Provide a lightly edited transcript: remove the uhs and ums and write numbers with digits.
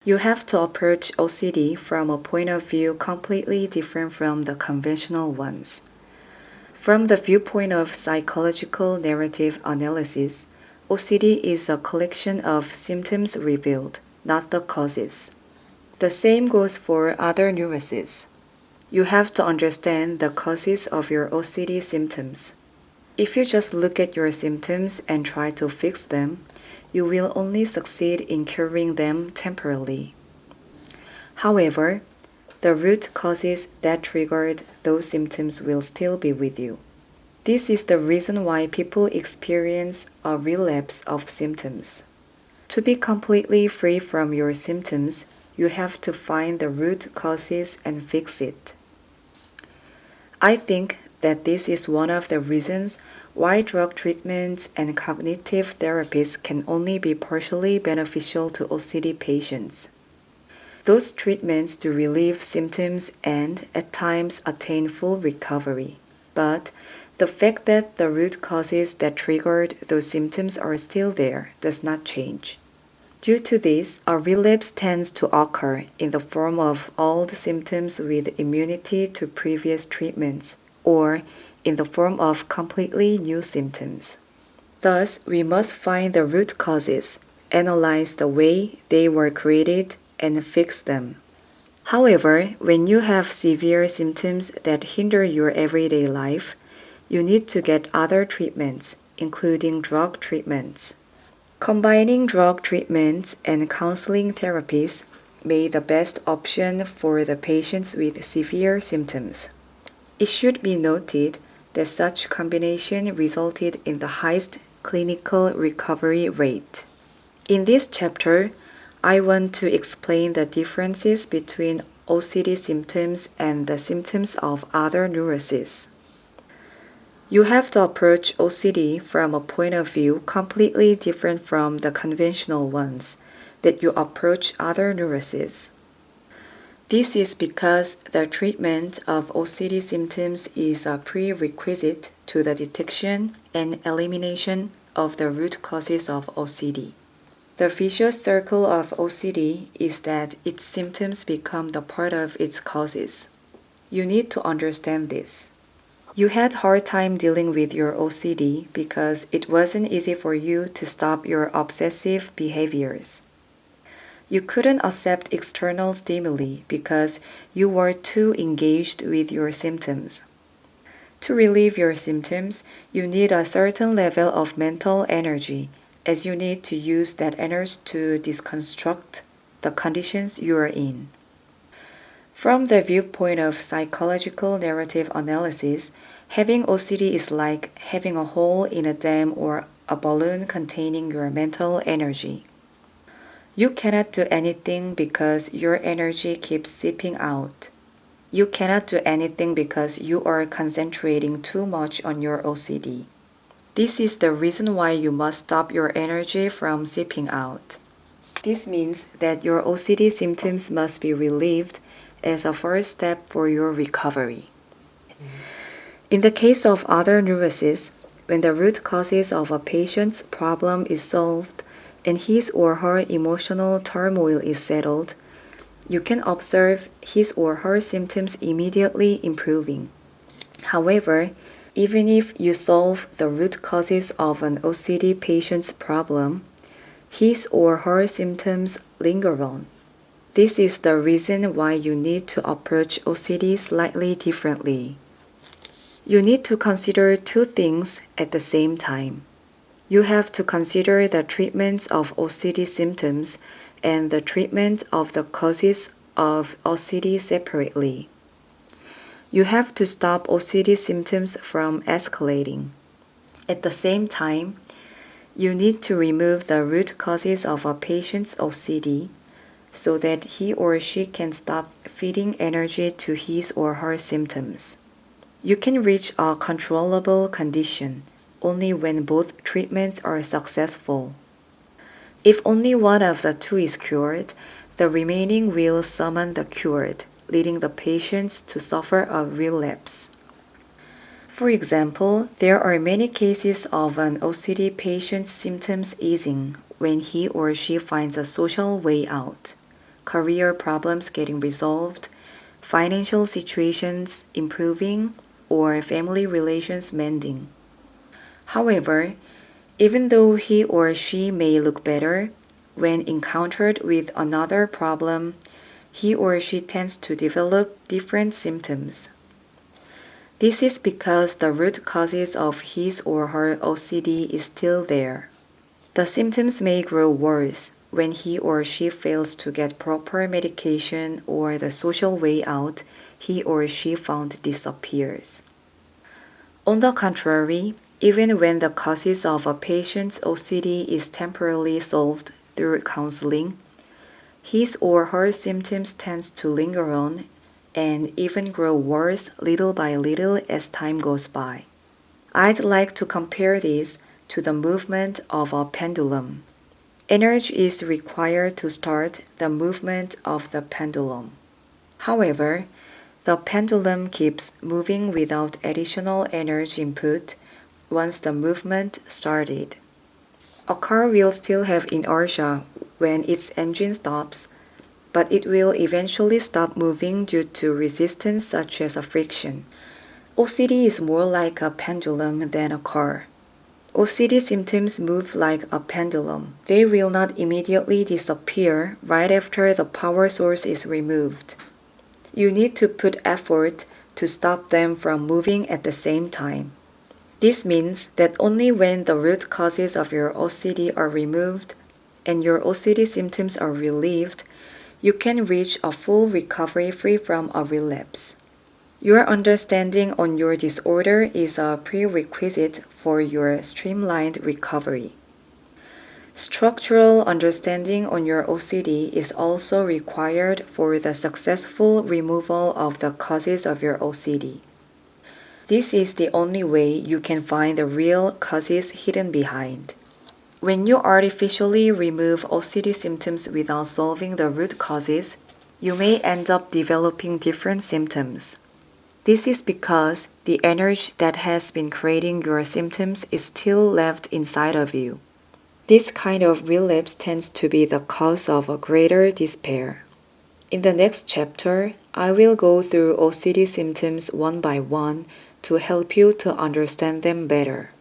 You have to approach OCD from a point of view completely different from the conventional ones. From the viewpoint of psychological narrative analysis, OCD is a collection of symptoms revealed, not the causes. The same goes for other neuroses. You have to understand the causes of your OCD symptoms. If you just look at your symptoms and try to fix them, you will only succeed in curing them temporarily. However, the root causes that triggered those symptoms will still be with you. This is the reason why people experience a relapse of symptoms. To be completely free from your symptoms, you have to find the root causes and fix it. I think that this is one of the reasons why drug treatments and cognitive therapies can only be partially beneficial to OCD patients. Those treatments do relieve symptoms and, at times, attain full recovery. But the fact that the root causes that triggered those symptoms are still there does not change. Due to this, a relapse tends to occur in the form of old symptoms with immunity to previous treatments, or in the form of completely new symptoms. Thus, we must find the root causes, analyze the way they were created, and fix them. However, when you have severe symptoms that hinder your everyday life, you need to get other treatments, including drug treatments. Combining drug treatments and counseling therapies may be the best option for the patients with severe symptoms. It should be noted that such combination resulted in the highest clinical recovery rate. In this chapter, I want to explain the differences between OCD symptoms and the symptoms of other neuroses. You have to approach OCD from a point of view completely different from the conventional ones that you approach other neuroses. This is because the treatment of OCD symptoms is a prerequisite to the detection and elimination of the root causes of OCD. The vicious circle of OCD is that its symptoms become the part of its causes. You need to understand this. You had hard time dealing with your OCD because it wasn't easy for you to stop your obsessive behaviors. You couldn't accept external stimuli because you were too engaged with your symptoms. To relieve your symptoms, you need a certain level of mental energy, as you need to use that energy to deconstruct the conditions you are in. From the viewpoint of psychological narrative analysis, having OCD is like having a hole in a dam or a balloon containing your mental energy. You cannot do anything because your energy keeps seeping out. You cannot do anything because you are concentrating too much on your OCD. This is the reason why you must stop your energy from seeping out. This means that your OCD symptoms must be relieved as a first step for your recovery. In the case of other neuroses, when the root causes of a patient's problem is solved and his or her emotional turmoil is settled, you can observe his or her symptoms immediately improving. However, even if you solve the root causes of an OCD patient's problem, his or her symptoms linger on. This is the reason why you need to approach OCD slightly differently. You need to consider two things at the same time. You have to consider the treatments of OCD symptoms and the treatment of the causes of OCD separately. You have to stop OCD symptoms from escalating. At the same time, you need to remove the root causes of a patient's OCD so that he or she can stop feeding energy to his or her symptoms. You can reach a controllable condition only when both treatments are successful. If only one of the two is cured, the remaining will summon the cured, leading the patients to suffer a relapse. For example, there are many cases of an OCD patient's symptoms easing when he or she finds a social way out. career problems getting resolved, financial situations improving, or family relations mending. However, even though he or she may look better, when encountered with another problem, he or she tends to develop different symptoms. This is because the root causes of his or her OCD is still there. The symptoms may grow worse when he or she fails to get proper medication or the social way out he or she found disappears. On the contrary, even when the causes of a patient's OCD is temporarily solved through counseling, his or her symptoms tend to linger on and even grow worse little by little as time goes by. I'd like to compare this to the movement of a pendulum. Energy is required to start the movement of the pendulum. However, the pendulum keeps moving without additional energy input once the movement started. A car will still have inertia when its engine stops, but it will eventually stop moving due to resistance such as a friction. OCD is more like a pendulum than a car. OCD symptoms move like a pendulum. They will not immediately disappear right after the power source is removed. You need to put effort to stop them from moving at the same time. This means that only when the root causes of your OCD are removed and your OCD symptoms are relieved, you can reach a full recovery free from a relapse. Your understanding on your disorder is a prerequisite for your streamlined recovery. Structural understanding on your OCD is also required for the successful removal of the causes of your OCD. This is the only way you can find the real causes hidden behind. When you artificially remove OCD symptoms without solving the root causes, you may end up developing different symptoms. This is because the energy that has been creating your symptoms is still left inside of you. This kind of relapse tends to be the cause of a greater despair. In the next chapter, I will go through OCD symptoms one by one to help you to understand them better.